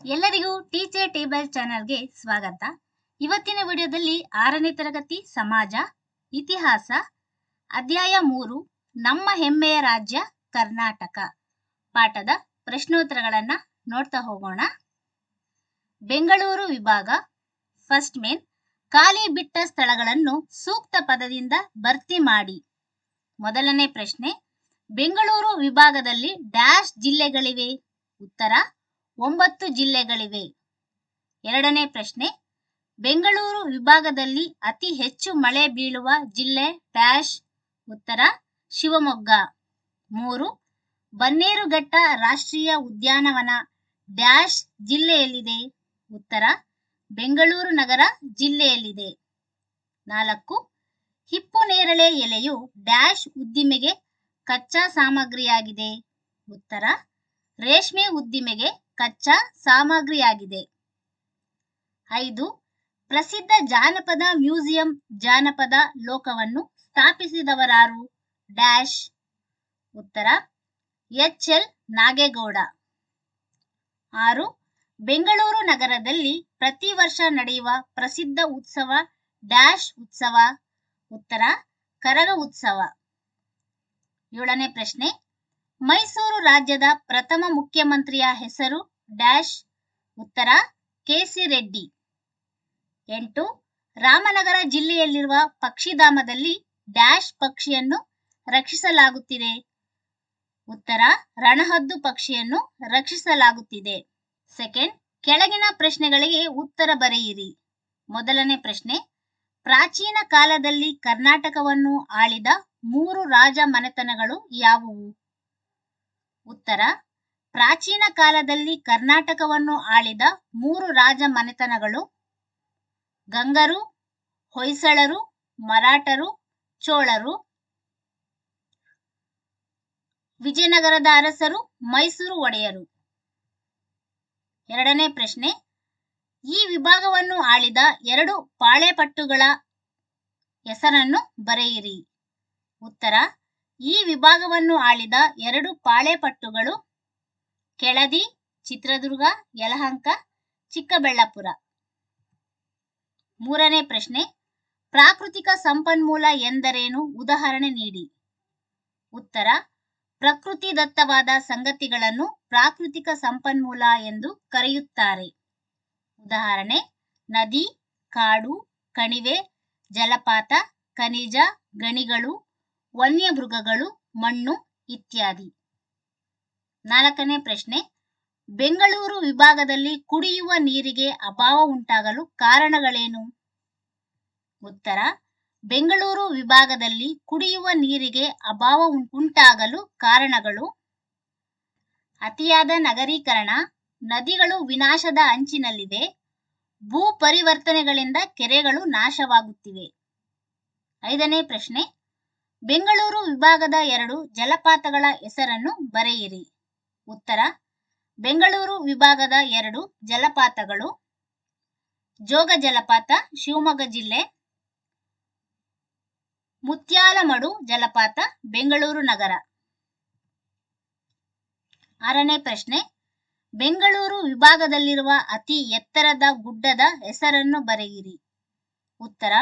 ಎಲ್ಲರಿಗೂ teacher table ಚಾನೆಲ್ಗೆ ಸ್ವಾಗತ. ಇವತ್ತಿನ ವಿಡಿಯೋದಲ್ಲಿ 6ನೇ ತರಗತಿ ಸಮಾಜ ಇತಿಹಾಸ ಅಧ್ಯಾಯ 3 ನಮ್ಮ ಹೆಮ್ಮೆಯ ರಾಜ್ಯ ಕರ್ನಾಟಕ ಪಾಠದ ಪ್ರಶ್ನೋತ್ತರಗಳನ್ನು ನೋಡ್ತಾ ಹೋಗೋಣ. ಬೆಂಗಳೂರು ವಿಭಾಗ ಫಸ್ಟ್ ಮೇನ್ ಖಾಲಿ ಬಿಟ್ಟ ಸ್ಥಳಗಳನ್ನು ಸೂಕ್ತ ಪದದಿಂದ ಭರ್ತಿ ಮಾಡಿ. ಮೊದಲನೇ ಪ್ರಶ್ನೆ, ಬೆಂಗಳೂರು ವಿಭಾಗದಲ್ಲಿ ಡ್ಯಾಶ್ ಜಿಲ್ಲೆಗಳಿವೆ? ಉತ್ತರ 9 ಜಿಲ್ಲೆಗಳಿವೆ. ಎರಡನೇ ಪ್ರಶ್ನೆ, ಬೆಂಗಳೂರು ವಿಭಾಗದಲ್ಲಿ ಅತಿ ಹೆಚ್ಚು ಮಳೆ ಬೀಳುವ ಜಿಲ್ಲೆ ಡ್ಯಾಶ್? ಉತ್ತರ ಶಿವಮೊಗ್ಗ. 3, ಬನ್ನೇರುಘಟ್ಟ ರಾಷ್ಟ್ರೀಯ ಉದ್ಯಾನವನ ಡ್ಯಾಶ್ ಜಿಲ್ಲೆಯಲ್ಲಿದೆ? ಉತ್ತರ ಬೆಂಗಳೂರು ನಗರ ಜಿಲ್ಲೆಯಲ್ಲಿದೆ. 4, ಹಿಪ್ಪು ನೇರಳೆ ಎಲೆಯು ಡ್ಯಾಶ್ ಉದ್ದಿಮೆಗೆ ಕಚ್ಚಾ ಸಾಮಗ್ರಿಯಾಗಿದೆ? ಉತ್ತರ ರೇಷ್ಮೆ ಉದ್ದಿಮೆಗೆ ಕಚ್ಚಾ ಸಾಮಗ್ರಿಯಾಗಿದೆ. 5, ಪ್ರಸಿದ್ಧ ಜಾನಪದ ಮ್ಯೂಸಿಯಂ ಜಾನಪದ ಲೋಕವನ್ನು ಸ್ಥಾಪಿಸಿದವರಾರು? ಡ್ಯಾಶ್? ಉತ್ತರ ಎಚ್.ಎಲ್. ನಾಗೇಗೌಡ. 6, ಬೆಂಗಳೂರು ನಗರದಲ್ಲಿ ಪ್ರತಿ ವರ್ಷ ನಡೆಯುವ ಪ್ರಸಿದ್ಧ ಉತ್ಸವ ಡ್ಯಾಶ್ ಉತ್ಸವ? ಉತ್ತರ ಕರಗ ಉತ್ಸವ. 7ನೇ ಪ್ರಶ್ನೆ, ಮೈಸೂರು ರಾಜ್ಯದ ಪ್ರಥಮ ಮುಖ್ಯಮಂತ್ರಿಯ ಹೆಸರು ಡ್ಯಾಶ್? ಉತ್ತರ ಕೆ.ಸಿ. ರೆಡ್ಡಿ. 8, ರಾಮನಗರ ಜಿಲ್ಲೆಯಲ್ಲಿರುವ ಪಕ್ಷಿಧಾಮದಲ್ಲಿ ಡ್ಯಾಶ್ ಪಕ್ಷಿಯನ್ನು ರಕ್ಷಿಸಲಾಗುತ್ತಿದೆ? ಉತ್ತರ ರಣಹದ್ದು ಪಕ್ಷಿಯನ್ನು ರಕ್ಷಿಸಲಾಗುತ್ತಿದೆ. ಸೆಕೆಂಡ್, ಕೆಳಗಿನ ಪ್ರಶ್ನೆಗಳಿಗೆ ಉತ್ತರ ಬರೆಯಿರಿ. ಮೊದಲನೇ ಪ್ರಶ್ನೆ, ಪ್ರಾಚೀನ ಕಾಲದಲ್ಲಿ ಕರ್ನಾಟಕವನ್ನು ಆಳಿದ 3 ರಾಜ ಮನೆತನಗಳು ಯಾವುವು? ಉತ್ತರ ಪ್ರಾಚೀನ ಕಾಲದಲ್ಲಿ ಕರ್ನಾಟಕವನ್ನು ಆಳಿದ 3 ರಾಜ ಮನೆತನಗಳು ಗಂಗರು, ಹೊಯ್ಸಳರು, ಮರಾಠರು, ಚೋಳರು. ವಿಜಯನಗರದ ಅರಸರು, ಮೈಸೂರು ಒಡೆಯರು. ಎರಡನೇ ಪ್ರಶ್ನೆ, ಈ ವಿಭಾಗವನ್ನು ಆಳಿದ 2 ಪಾಳೆಪಟ್ಟುಗಳ ಹೆಸರನ್ನು ಬರೆಯಿರಿ. ಉತ್ತರ ಈ ವಿಭಾಗವನ್ನು ಆಳಿದ 2 ಪಾಳೆಪಟ್ಟುಗಳು ಕೆಳದಿ, ಚಿತ್ರದುರ್ಗ, ಯಲಹಂಕ, ಚಿಕ್ಕಬಳ್ಳಾಪುರ. ಮೂರನೇ ಪ್ರಶ್ನೆ, ಪ್ರಾಕೃತಿಕ ಸಂಪನ್ಮೂಲ ಎಂದರೇನು? ಉದಾಹರಣೆ ನೀಡಿ. ಉತ್ತರ ಪ್ರಕೃತಿದತ್ತವಾದ ಸಂಗತಿಗಳನ್ನು ಪ್ರಾಕೃತಿಕ ಸಂಪನ್ಮೂಲ ಎಂದು ಕರೆಯುತ್ತಾರೆ. ಉದಾಹರಣೆ ನದಿ, ಕಾಡು, ಕಣಿವೆ, ಜಲಪಾತ, ಖನಿಜ, ಗಣಿಗಳು, ವನ್ಯಮೃಗಗಳು, ಮಣ್ಣು ಇತ್ಯಾದಿ. 4ನೇ ಪ್ರಶ್ನೆ, ಬೆಂಗಳೂರು ವಿಭಾಗದಲ್ಲಿ ಕುಡಿಯುವ ನೀರಿಗೆ ಅಭಾವ ಉಂಟಾಗಲು ಕಾರಣಗಳೇನು? ಉತ್ತರ ಬೆಂಗಳೂರು ವಿಭಾಗದಲ್ಲಿ ಕುಡಿಯುವ ನೀರಿಗೆ ಅಭಾವ ಉಂಟಾಗಲು ಕಾರಣಗಳು ಅತಿಯಾದ ನಗರೀಕರಣ, ನದಿಗಳು ವಿನಾಶದ ಅಂಚಿನಲ್ಲಿವೆ, ಭೂ ಪರಿವರ್ತನೆಗಳಿಂದ ಕೆರೆಗಳು ನಾಶವಾಗುತ್ತಿವೆ. 5ನೇ ಪ್ರಶ್ನೆ, ಬೆಂಗಳೂರು ವಿಭಾಗದ 2 ಜಲಪಾತಗಳ ಹೆಸರನ್ನು ಬರೆಯಿರಿ. ಉತ್ತರ ಬೆಂಗಳೂರು ವಿಭಾಗದ 2 ಜಲಪಾತಗಳು ಜೋಗ ಜಲಪಾತ, ಶಿವಮೊಗ್ಗ ಜಿಲ್ಲೆ, ಮುತ್ಯಾಲಮಡು ಜಲಪಾತ, ಬೆಂಗಳೂರು ನಗರ. 6ನೇ ಪ್ರಶ್ನೆ, ಬೆಂಗಳೂರು ವಿಭಾಗದಲ್ಲಿರುವ ಅತಿ ಎತ್ತರದ ಗುಡ್ಡದ ಹೆಸರನ್ನು ಬರೆಯಿರಿ. ಉತ್ತರ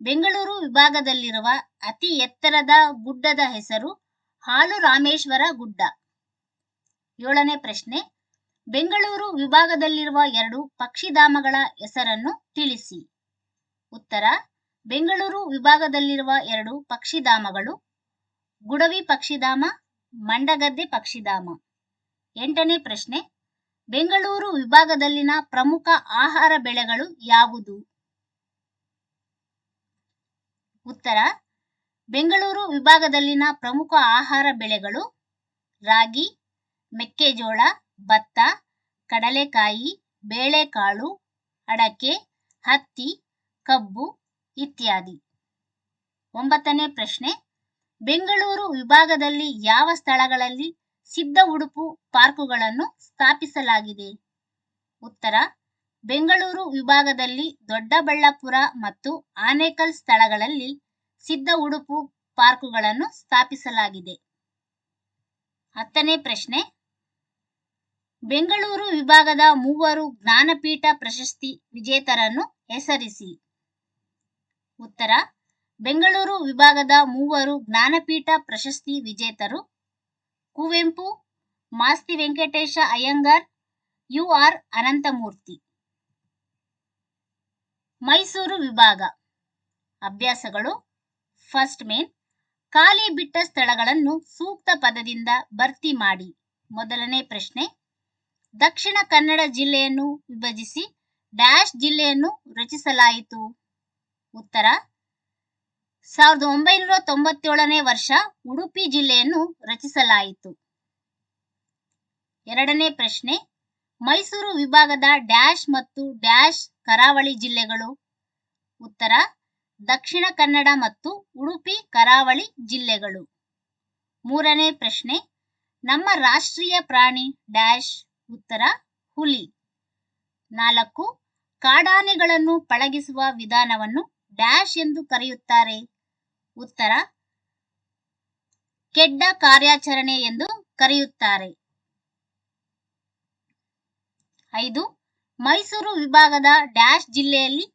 ಬೆಂಗಳೂರು ವಿಭಾಗದಲ್ಲಿರುವ ಅತಿ ಎತ್ತರದ ಗುಡ್ಡದ ಹೆಸರು ಹಾಲುರಾಮೇಶ್ವರ ಗುಡ್ಡ. 7ನೇ ಪ್ರಶ್ನೆ, ಬೆಂಗಳೂರು ವಿಭಾಗದಲ್ಲಿರುವ 2 ಪಕ್ಷಿಧಾಮಗಳ ಹೆಸರನ್ನು ತಿಳಿಸಿ. ಉತ್ತರ ಬೆಂಗಳೂರು ವಿಭಾಗದಲ್ಲಿರುವ 2 ಪಕ್ಷಿಧಾಮಗಳು ಗುಡವಿ ಪಕ್ಷಿಧಾಮ, ಮಂಡಗದ್ದೆ ಪಕ್ಷಿಧಾಮ. 8ನೇ ಪ್ರಶ್ನೆ, ಬೆಂಗಳೂರು ವಿಭಾಗದಲ್ಲಿನ ಪ್ರಮುಖ ಆಹಾರ ಬೆಳೆಗಳು ಯಾವುದು? ಉತ್ತರ ಬೆಂಗಳೂರು ವಿಭಾಗದಲ್ಲಿನ ಪ್ರಮುಖ ಆಹಾರ ಬೆಳೆಗಳು ರಾಗಿ, ಮೆಕ್ಕೆಜೋಳ, ಭತ್ತ, ಕಡಲೆಕಾಯಿ, ಬೇಳೆಕಾಳು, ಅಡಕೆ, ಹತ್ತಿ, ಕಬ್ಬು ಇತ್ಯಾದಿ. 9ನೇ ಪ್ರಶ್ನೆ, ಬೆಂಗಳೂರು ವಿಭಾಗದಲ್ಲಿ ಯಾವ ಸ್ಥಳಗಳಲ್ಲಿ ಸಿದ್ಧ ಉಡುಪು ಪಾರ್ಕುಗಳನ್ನು ಸ್ಥಾಪಿಸಲಾಗಿದೆ? ಉತ್ತರ ಬೆಂಗಳೂರು ವಿಭಾಗದಲ್ಲಿ ದೊಡ್ಡಬಳ್ಳಾಪುರ ಮತ್ತು ಆನೇಕಲ್ ಸ್ಥಳಗಳಲ್ಲಿ ಸಿದ್ಧ ಉಡುಪು ಪಾರ್ಕುಗಳನ್ನು ಸ್ಥಾಪಿಸಲಾಗಿದೆ. 10ನೇ ಪ್ರಶ್ನೆ, ಬೆಂಗಳೂರು ವಿಭಾಗದ 3 ಜ್ಞಾನಪೀಠ ಪ್ರಶಸ್ತಿ ವಿಜೇತರನ್ನು ಹೆಸರಿಸಿ. ಉತ್ತರ: ಬೆಂಗಳೂರು ವಿಭಾಗದ 3 ಜ್ಞಾನಪೀಠ ಪ್ರಶಸ್ತಿ ವಿಜೇತರು ಕುವೆಂಪು, ಮಾಸ್ತಿ ವೆಂಕಟೇಶ ಅಯ್ಯಂಗಾರ್, ಯು.ಆರ್. ಅನಂತಮೂರ್ತಿ. ಮೈಸೂರು ವಿಭಾಗ ಅಭ್ಯಾಸಗಳು. ಫಸ್ಟ್ ಮೇನ್, ಖಾಲಿ ಬಿಟ್ಟ ಸ್ಥಳಗಳನ್ನು ಸೂಕ್ತ ಪದದಿಂದ ಭರ್ತಿ ಮಾಡಿ. ಮೊದಲನೇ ಪ್ರಶ್ನೆ, ದಕ್ಷಿಣ ಕನ್ನಡ ಜಿಲ್ಲೆಯನ್ನು ವಿಭಜಿಸಿ ಡ್ಯಾಶ್ ಜಿಲ್ಲೆಯನ್ನು ರಚಿಸಲಾಯಿತು. ಉತ್ತರ: 1997ನೇ ವರ್ಷ ಉಡುಪಿ ಜಿಲ್ಲೆಯನ್ನು ರಚಿಸಲಾಯಿತು. ಎರಡನೇ ಪ್ರಶ್ನೆ, ಮೈಸೂರು ವಿಭಾಗದ ಡ್ಯಾಶ್ ಮತ್ತು ಡ್ಯಾಶ್ ಕರಾವಳಿ ಜಿಲ್ಲೆಗಳು. ಉತ್ತರ: ದಕ್ಷಿಣ ಕನ್ನಡ ಮತ್ತು ಉಡುಪಿ ಕರಾವಳಿ ಜಿಲ್ಲೆಗಳು. ಮೂರನೇ ಪ್ರಶ್ನೆ, ನಮ್ಮ ರಾಷ್ಟ್ರೀಯ ಪ್ರಾಣಿ ಡ್ಯಾಶ್. ಉತ್ತರ: ಹುಲಿ. 4, ಕಾಡಾನೆಗಳನ್ನು ಪಳಗಿಸುವ ವಿಧಾನವನ್ನು ಡ್ಯಾಶ್ ಎಂದು ಕರೆಯುತ್ತಾರೆ. ಉತ್ತರ: ಕೆಡ್ಡ ಕಾರ್ಯಾಚರಣೆ ಎಂದು ಕರೆಯುತ್ತಾರೆ. 5, ಮೈಸೂರು ವಿಭಾಗದ ಡ್ಯಾಶ್ ಜಿಲ್ಲೆಯಲ್ಲಿ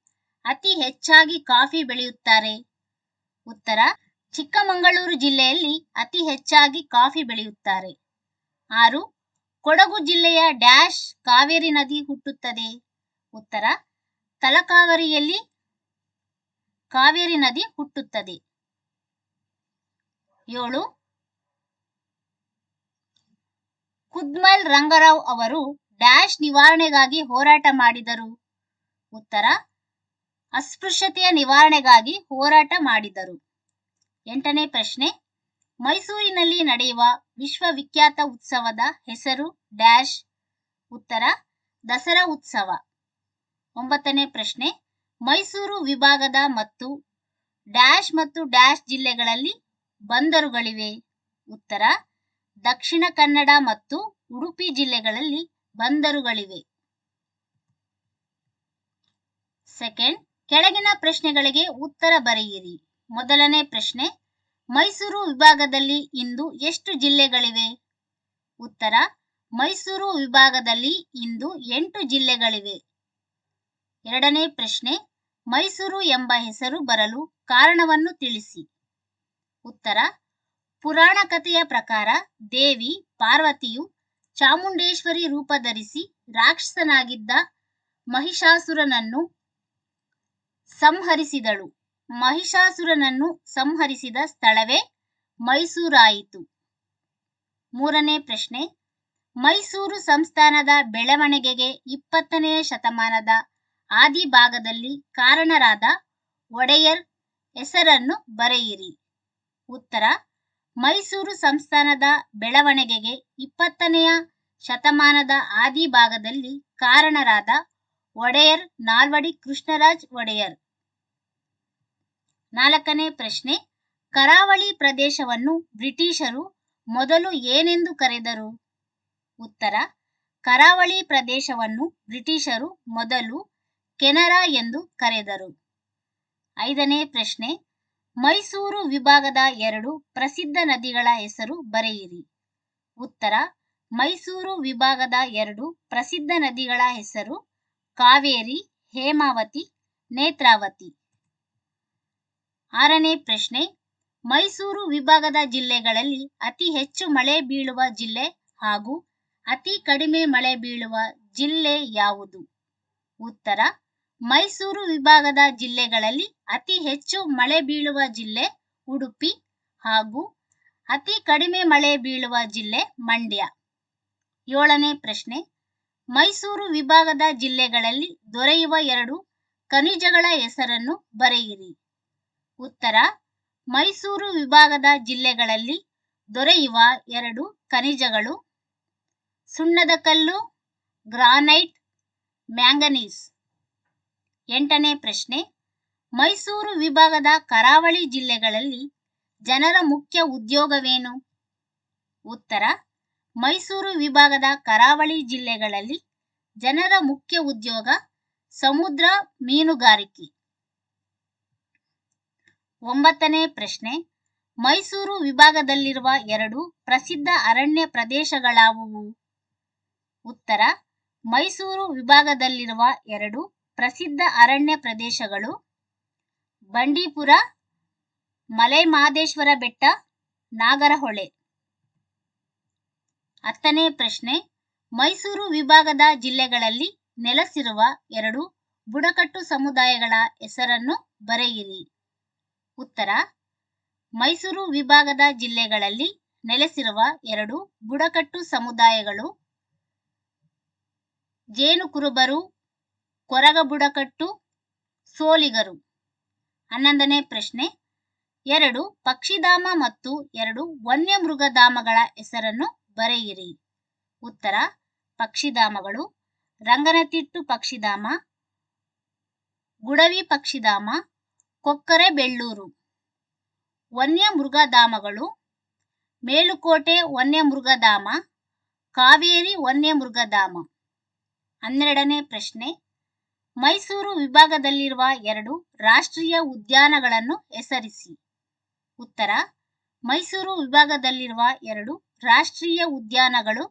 ಅತಿ ಹೆಚ್ಚಾಗಿ ಕಾಫಿ ಬೆಳೆಯುತ್ತಾರೆ. ಉತ್ತರ: ಚಿಕ್ಕಮಗಳೂರು ಜಿಲ್ಲೆಯಲ್ಲಿ ಅತಿ ಹೆಚ್ಚಾಗಿ ಕಾಫಿ ಬೆಳೆಯುತ್ತಾರೆ. 6, ಕೊಡಗು ಜಿಲ್ಲೆಯ ಡ್ಯಾಶ್ ಕಾವೇರಿ ನದಿ ಹುಟ್ಟುತ್ತದೆ. ಉತ್ತರ: ತಲಕಾವೇರಿಯಲ್ಲಿ ಕಾವೇರಿ ನದಿ ಹುಟ್ಟುತ್ತದೆ. 7, ಕುದ್ಮಲ್ ರಂಗರಾವ್ ಅವರು ಡ್ಯಾಶ್ ನಿವಾರಣೆಗಾಗಿ ಹೋರಾಟ ಮಾಡಿದರು. ಉತ್ತರ: ಅಸ್ಪೃಶ್ಯತೆಯ ನಿವಾರಣೆಗಾಗಿ ಹೋರಾಟ ಮಾಡಿದರು. 8ನೇ ಪ್ರಶ್ನೆ, ಮೈಸೂರಿನಲ್ಲಿ ನಡೆಯುವ ವಿಶ್ವವಿಖ್ಯಾತ ಉತ್ಸವದ ಹೆಸರು ಡ್ಯಾಶ್. ಉತ್ತರ: ದಸರಾ ಉತ್ಸವ. 9ನೇ ಪ್ರಶ್ನೆ, ಮೈಸೂರು ವಿಭಾಗದ ಮತ್ತು ಡ್ಯಾಶ್ ಜಿಲ್ಲೆಗಳಲ್ಲಿ ಬಂದರುಗಳಿವೆ. ಉತ್ತರ: ದಕ್ಷಿಣ ಕನ್ನಡ ಮತ್ತು ಉಡುಪಿ ಜಿಲ್ಲೆಗಳಲ್ಲಿ ಬಂದರುಗಳಿವೆ. ಸೆಕೆಂಡ್, ಕೆಳಗಿನ ಪ್ರಶ್ನೆಗಳಿಗೆ ಉತ್ತರ ಬರೆಯಿರಿ. ಮೊದಲನೇ ಪ್ರಶ್ನೆ, ಮೈಸೂರು ವಿಭಾಗದಲ್ಲಿ ಇಂದು ಎಷ್ಟು ಜಿಲ್ಲೆಗಳಿವೆ? ಉತ್ತರ: ಮೈಸೂರು ವಿಭಾಗದಲ್ಲಿ ಇಂದು 8 ಜಿಲ್ಲೆಗಳಿವೆ. ಎರಡನೇ ಪ್ರಶ್ನೆ, ಮೈಸೂರು ಎಂಬ ಹೆಸರು ಬರಲು ಕಾರಣವನ್ನು ತಿಳಿಸಿ. ಉತ್ತರ: ಪುರಾಣ ಕಥೆಯ ಪ್ರಕಾರ ದೇವಿ ಪಾರ್ವತಿಯು ಚಾಮುಂಡೇಶ್ವರಿ ರೂಪ ಧರಿಸಿ ರಾಕ್ಷಸನಾಗಿದ್ದ ಮಹಿಷಾಸುರನನ್ನು ಸಂಹರಿಸಿದಳು. ಮಹಿಷಾಸುರನನ್ನು ಸಂಹರಿಸಿದ ಸ್ಥಳವೇ ಮೈಸೂರಾಯಿತು. ಮೂರನೇ ಪ್ರಶ್ನೆ, ಮೈಸೂರು ಸಂಸ್ಥಾನದ ಬೆಳವಣಿಗೆಗೆ 20ನೇ ಶತಮಾನದ ಆದಿ ಭಾಗದಲ್ಲಿ ಕಾರಣರಾದ ಒಡೆಯರ್ ಹೆಸರನ್ನು ಬರೆಯಿರಿ. ಉತ್ತರ: ಮೈಸೂರು ಸಂಸ್ಥಾನದ ಬೆಳವಣಿಗೆಗೆ 20ನೇ ಶತಮಾನದ ಆದಿ ಭಾಗದಲ್ಲಿ ಕಾರಣರಾದ ಒಡೆಯರ್ ನಾಲ್ವಡಿ ಕೃಷ್ಣರಾಜ ಒಡೆಯರ್. 4ನೇ ಪ್ರಶ್ನೆ, ಕರಾವಳಿ ಪ್ರದೇಶವನ್ನು ಬ್ರಿಟಿಷರು ಮೊದಲು ಏನೆಂದು ಕರೆದರು? ಉತ್ತರ: ಕರಾವಳಿ ಪ್ರದೇಶವನ್ನು ಬ್ರಿಟಿಷರು ಮೊದಲು ಕೆನರಾ ಎಂದು ಕರೆದರು. 5ನೇ ಪ್ರಶ್ನೆ, ಮೈಸೂರು ವಿಭಾಗದ 2 ಪ್ರಸಿದ್ಧ ನದಿಗಳ ಹೆಸರು ಬರೆಯಿರಿ. ಉತ್ತರ: ಮೈಸೂರು ವಿಭಾಗದ 2 ಪ್ರಸಿದ್ಧ ನದಿಗಳ ಹೆಸರು ಕಾವೇರಿ, ಹೇಮಾವತಿ, ನೇತ್ರಾವತಿ. 6ನೇ ಪ್ರಶ್ನೆ, ಮೈಸೂರು ವಿಭಾಗದ ಜಿಲ್ಲೆಗಳಲ್ಲಿ ಅತಿ ಹೆಚ್ಚು ಮಳೆ ಬೀಳುವ ಜಿಲ್ಲೆ ಹಾಗೂ ಅತಿ ಕಡಿಮೆ ಮಳೆ ಬೀಳುವ ಜಿಲ್ಲೆ ಯಾವುದು? ಉತ್ತರ: ಮೈಸೂರು ವಿಭಾಗದ ಜಿಲ್ಲೆಗಳಲ್ಲಿ ಅತಿ ಹೆಚ್ಚು ಮಳೆ ಬೀಳುವ ಜಿಲ್ಲೆ ಉಡುಪಿ ಹಾಗೂ ಅತಿ ಕಡಿಮೆ ಮಳೆ ಬೀಳುವ ಜಿಲ್ಲೆ ಮಂಡ್ಯ. 7ನೇ ಪ್ರಶ್ನೆ, ಮೈಸೂರು ವಿಭಾಗದ ಜಿಲ್ಲೆಗಳಲ್ಲಿ ದೊರೆಯುವ 2 ಖನಿಜಗಳ ಹೆಸರನ್ನು ಬರೆಯಿರಿ. ಉತ್ತರ: ಮೈಸೂರು ವಿಭಾಗದ ಜಿಲ್ಲೆಗಳಲ್ಲಿ ದೊರೆಯುವ 2 ಖನಿಜಗಳು ಸುಣ್ಣದ ಕಲ್ಲು, ಗ್ರಾನೈಟ್, ಮ್ಯಾಂಗನೀಸ್. 8ನೇ ಪ್ರಶ್ನೆ, ಮೈಸೂರು ವಿಭಾಗದ ಕರಾವಳಿ ಜಿಲ್ಲೆಗಳಲ್ಲಿ ಜನರ ಮುಖ್ಯ ಉದ್ಯೋಗವೇನು? ಉತ್ತರ: ಮೈಸೂರು ವಿಭಾಗದ ಕರಾವಳಿ ಜಿಲ್ಲೆಗಳಲ್ಲಿ ಜನರ ಮುಖ್ಯ ಉದ್ಯೋಗ ಸಮುದ್ರ ಮೀನುಗಾರಿಕೆ. 9ನೇ ಪ್ರಶ್ನೆ, ಮೈಸೂರು ವಿಭಾಗದಲ್ಲಿರುವ 2 ಪ್ರಸಿದ್ಧ ಅರಣ್ಯ ಪ್ರದೇಶಗಳಾವುವು? ಉತ್ತರ: ಮೈಸೂರು ವಿಭಾಗದಲ್ಲಿರುವ 2 ಪ್ರಸಿದ್ಧ ಅರಣ್ಯ ಪ್ರದೇಶಗಳು ಬಂಡೀಪುರ, ಮಲೆಮಹದೇಶ್ವರ ಬೆಟ್ಟ, ನಾಗರಹೊಳೆ. 10ನೇ ಪ್ರಶ್ನೆ: ಮೈಸೂರು ವಿಭಾಗದ ಜಿಲ್ಲೆಗಳಲ್ಲಿ ನೆಲೆಸಿರುವ 2 ಬುಡಕಟ್ಟು ಸಮುದಾಯಗಳ ಹೆಸರನ್ನು ಬರೆಯಿರಿ. ಉತ್ತರ: ಮೈಸೂರು ವಿಭಾಗದ ಜಿಲ್ಲೆಗಳಲ್ಲಿ ನೆಲೆಸಿರುವ 2 ಬುಡಕಟ್ಟು ಸಮುದಾಯಗಳು ಜೇನುಕುರುಬರು, ಕೊರಗ ಬುಡಕಟ್ಟು, ಸೋಲಿಗರು. 11ನೇ ಪ್ರಶ್ನೆ: 2 ಪಕ್ಷಿಧಾಮ ಮತ್ತು 2 ವನ್ಯಮೃಗಧಾಮಗಳ ಹೆಸರನ್ನು ಬರೆಯಿರಿ. ಉತ್ತರ: ಪಕ್ಷಿಧಾಮಗಳು: ರಂಗನತಿಟ್ಟು ಪಕ್ಷಿಧಾಮ, ಗುಡವಿ ಪಕ್ಷಿಧಾಮ, ಕೊಕ್ಕರೆಬೆಳ್ಳೂರು. ವನ್ಯಮೃಗಧಾಮಗಳು: ಮೇಲುಕೋಟೆ ವನ್ಯಮೃಗಧಾಮ, ಕಾವೇರಿ ವನ್ಯಮೃಗಧಾಮ. 12ನೇ ಪ್ರಶ್ನೆ: ಮೈಸೂರು ವಿಭಾಗದಲ್ಲಿರುವ 2 ರಾಷ್ಟ್ರೀಯ ಉದ್ಯಾನಗಳನ್ನು ಹೆಸರಿಸಿ. ಉತ್ತರ: ಮೈಸೂರು ವಿಭಾಗದಲ್ಲಿರುವ 2 ರಾಷ್ಟ್ರೀಯ ಉದ್ಯಾನಗಳು: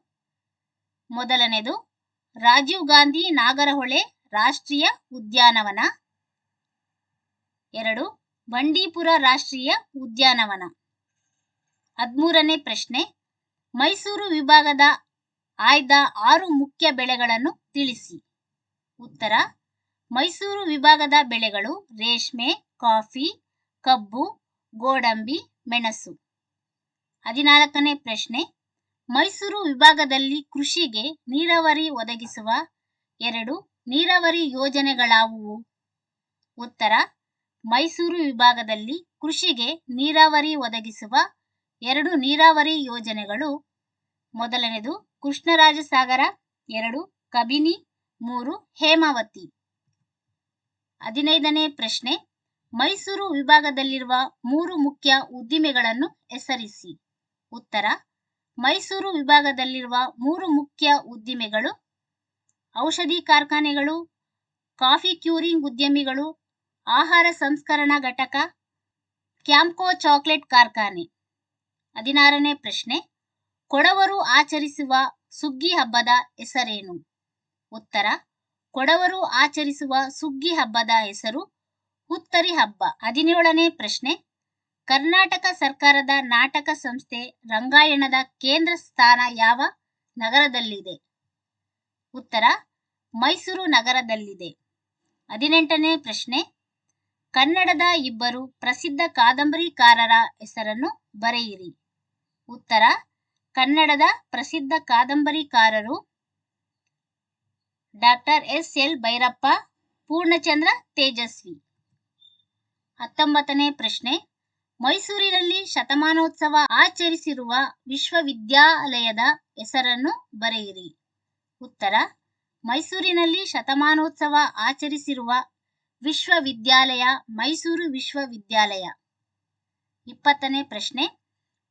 ಮೊದಲನೆಯದು ರಾಜೀವ್ ಗಾಂಧಿ ನಾಗರಹೊಳೆ ರಾಷ್ಟ್ರೀಯ ಉದ್ಯಾನವನ, 2 ಬಂಡೀಪುರ ರಾಷ್ಟ್ರೀಯ ಉದ್ಯಾನವನ. 13ನೇ ಪ್ರಶ್ನೆ: ಮೈಸೂರು ವಿಭಾಗದ ಆಯ್ದ 6 ಮುಖ್ಯ ಬೆಳೆಗಳನ್ನು ತಿಳಿಸಿ. ಉತ್ತರ: ಮೈಸೂರು ವಿಭಾಗದ ಬೆಳೆಗಳು ರೇಷ್ಮೆ, ಕಾಫಿ, ಕಬ್ಬು, ಗೋಡಂಬಿ, ಮೆಣಸು. 14ನೇ ಪ್ರಶ್ನೆ: ಮೈಸೂರು ವಿಭಾಗದಲ್ಲಿ ಕೃಷಿಗೆ ನೀರಾವರಿ ಒದಗಿಸುವ 2 ನೀರಾವರಿ ಯೋಜನೆಗಳಾವುವು? ಉತ್ತರ: ಮೈಸೂರು ವಿಭಾಗದಲ್ಲಿ ಕೃಷಿಗೆ ನೀರಾವರಿ ಒದಗಿಸುವ 2 ನೀರಾವರಿ ಯೋಜನೆಗಳು: ಮೊದಲನೆಯದು ಕೃಷ್ಣರಾಜಸಾಗರ, 2 ಕಬಿನಿ, 3 ಹೇಮಾವತಿ. 15ನೇ ಪ್ರಶ್ನೆ: ಮೈಸೂರು ವಿಭಾಗದಲ್ಲಿರುವ 3 ಮುಖ್ಯ ಉದ್ದಿಮೆಗಳನ್ನು ಹೆಸರಿಸಿ. ಉತ್ತರ: ಮೈಸೂರು ವಿಭಾಗದಲ್ಲಿರುವ 3 ಮುಖ್ಯ ಉದ್ದಿಮೆಗಳು ಔಷಧಿ ಕಾರ್ಖಾನೆಗಳು, ಕಾಫಿ ಕ್ಯೂರಿಂಗ್ ಉದ್ಯಮಿಗಳು, ಆಹಾರ ಸಂಸ್ಕರಣಾ ಘಟಕ, ಕ್ಯಾಂಪ್ಕೋ ಚಾಕೊಲೇಟ್ ಕಾರ್ಖಾನೆ. 16ನೇ ಪ್ರಶ್ನೆ: ಕೊಡವರು ಆಚರಿಸುವ ಸುಗ್ಗಿ ಹಬ್ಬದ ಹೆಸರೇನು? ಉತ್ತರ: ಕೊಡವರು ಆಚರಿಸುವ ಸುಗ್ಗಿ ಹಬ್ಬದ ಹೆಸರು ಹುತ್ತರಿ ಹಬ್ಬ. 17ನೇ ಪ್ರಶ್ನೆ: ಕರ್ನಾಟಕ ಸರ್ಕಾರದ ನಾಟಕ ಸಂಸ್ಥೆ ರಂಗಾಯಣದ ಕೇಂದ್ರ ಸ್ಥಾನ ಯಾವ ನಗರದಲ್ಲಿದೆ? ಉತ್ತರ: ಮೈಸೂರು ನಗರದಲ್ಲಿದೆ. 18ನೇ ಪ್ರಶ್ನೆ: ಕನ್ನಡದ 2 ಪ್ರಸಿದ್ಧ ಕಾದಂಬರಿಕಾರರ ಹೆಸರನ್ನು ಬರೆಯಿರಿ. ಉತ್ತರ: ಕನ್ನಡದ ಪ್ರಸಿದ್ಧ ಕಾದಂಬರಿಕಾರರು ಡಾ ಎಸ್. ಎಲ್. ಭೈರಪ್ಪ, ಪೂರ್ಣಚಂದ್ರ ತೇಜಸ್ವಿ. 19ನೇ ಪ್ರಶ್ನೆ: ಮೈಸೂರಿನಲ್ಲಿ ಶತಮಾನೋತ್ಸವ ಆಚರಿಸಿರುವ ವಿಶ್ವವಿದ್ಯಾಲಯದ ಹೆಸರನ್ನು ಬರೆಯಿರಿ. ಉತ್ತರ: ಮೈಸೂರಿನಲ್ಲಿ ಶತಮಾನೋತ್ಸವ ಆಚರಿಸಿರುವ ವಿಶ್ವವಿದ್ಯಾಲಯ ಮೈಸೂರು ವಿಶ್ವವಿದ್ಯಾಲಯ. 20ನೇ ಪ್ರಶ್ನೆ: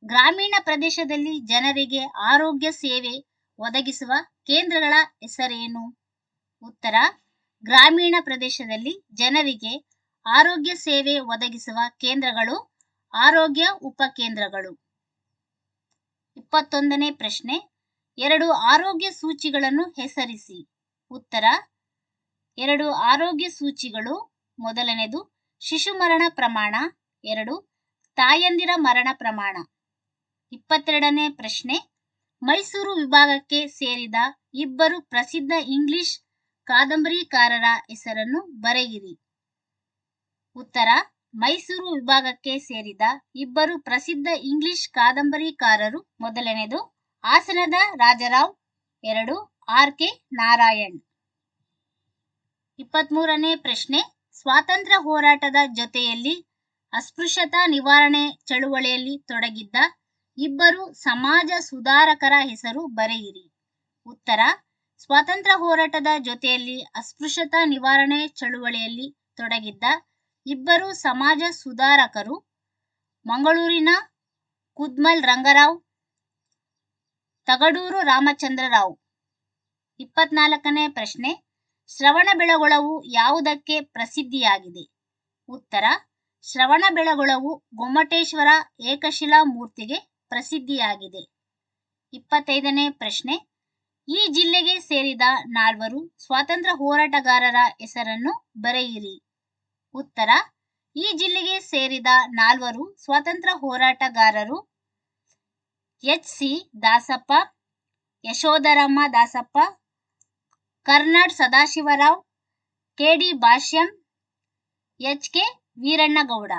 ಗ್ರಾಮೀಣ ಪ್ರದೇಶದಲ್ಲಿ ಜನರಿಗೆ ಆರೋಗ್ಯ ಸೇವೆ ಒದಗಿಸುವ ಕೇಂದ್ರಗಳ ಹೆಸರೇನು? ಉತ್ತರ: ಗ್ರಾಮೀಣ ಪ್ರದೇಶದಲ್ಲಿ ಜನರಿಗೆ ಆರೋಗ್ಯ ಸೇವೆ ಒದಗಿಸುವ ಕೇಂದ್ರಗಳು ಆರೋಗ್ಯ ಉಪಕೇಂದ್ರಗಳು. 21ನೇ ಪ್ರಶ್ನೆ: 2 ಆರೋಗ್ಯ ಸೂಚಿಗಳನ್ನು ಹೆಸರಿಸಿ. ಉತ್ತರ: 2 ಆರೋಗ್ಯ ಸೂಚಿಗಳು: ಮೊದಲನೆಯದು ಶಿಶು ಮರಣ ಪ್ರಮಾಣ, 2 ತಾಯಂದಿರ ಮರಣ ಪ್ರಮಾಣ. 22ನೇ ಪ್ರಶ್ನೆ: ಮೈಸೂರು ವಿಭಾಗಕ್ಕೆ ಸೇರಿದ 2 ಪ್ರಸಿದ್ಧ ಇಂಗ್ಲಿಷ್ ಕಾದಂಬರಿಕಾರರ ಹೆಸರನ್ನು ಬರೆಯಿರಿ. ಉತ್ತರ: ಮೈಸೂರು ವಿಭಾಗಕ್ಕೆ ಸೇರಿದ 2 ಪ್ರಸಿದ್ಧ ಇಂಗ್ಲಿಷ್ ಕಾದಂಬರಿಕಾರರು: ಮೊದಲನೆಯದು ಹಾಸನದ ರಾಜಾರಾವ್, 2 ಆರ್. ಕೆ. ನಾರಾಯಣ್. 23ನೇ ಪ್ರಶ್ನೆ: ಸ್ವಾತಂತ್ರ್ಯ ಹೋರಾಟದ ಜೊತೆಯಲ್ಲಿ ಅಸ್ಪೃಶ್ಯತಾ ನಿವಾರಣೆ ಚಳುವಳಿಯಲ್ಲಿ ತೊಡಗಿದ್ದ 2 ಸಮಾಜ ಸುಧಾರಕರ ಹೆಸರು ಬರೆಯಿರಿ. ಉತ್ತರ: ಸ್ವಾತಂತ್ರ್ಯ ಹೋರಾಟದ ಜೊತೆಯಲ್ಲಿ ಅಸ್ಪೃಶ್ಯತಾ ನಿವಾರಣೆ ಚಳುವಳಿಯಲ್ಲಿ ತೊಡಗಿದ್ದ 2 ಸಮಾಜ ಸುಧಾರಕರು ಮಂಗಳೂರಿನ ಕುದ್ಮಲ್ ರಂಗರಾವ್, ತಗಡೂರು ರಾಮಚಂದ್ರರಾವ್. 24ನೇ ಪ್ರಶ್ನೆ: ಶ್ರವಣಬೆಳಗೊಳವು ಯಾವುದಕ್ಕೆ ಪ್ರಸಿದ್ಧಿಯಾಗಿದೆ? ಉತ್ತರ: ಶ್ರವಣಬೆಳಗೊಳವು ಗೊಮ್ಮಟೇಶ್ವರ ಏಕಶಿಲಾ ಮೂರ್ತಿಗೆ ಪ್ರಸಿದ್ಧಿಯಾಗಿದೆ. 25ನೇ ಪ್ರಶ್ನೆ: ಈ ಜಿಲ್ಲೆಗೆ ಸೇರಿದ 4 ಸ್ವಾತಂತ್ರ್ಯ ಹೋರಾಟಗಾರರ ಹೆಸರನ್ನು ಬರೆಯಿರಿ. ಉತ್ತರ: ಈ ಜಿಲ್ಲೆಗೆ ಸೇರಿದ 4 ಸ್ವಾತಂತ್ರ್ಯ ಹೋರಾಟಗಾರರು ಎಚ್.ಸಿ. ದಾಸಪ್ಪ, ಯಶೋಧರಮ್ಮ ದಾಸಪ್ಪ, ಕರ್ನಾಡ್ ಸದಾಶಿವರಾವ್, ಕೆ.ಡಿ. ಭಾಷ್ಯಂ, ಎಚ್.ಕೆ. ವೀರಣ್ಣಗೌಡ.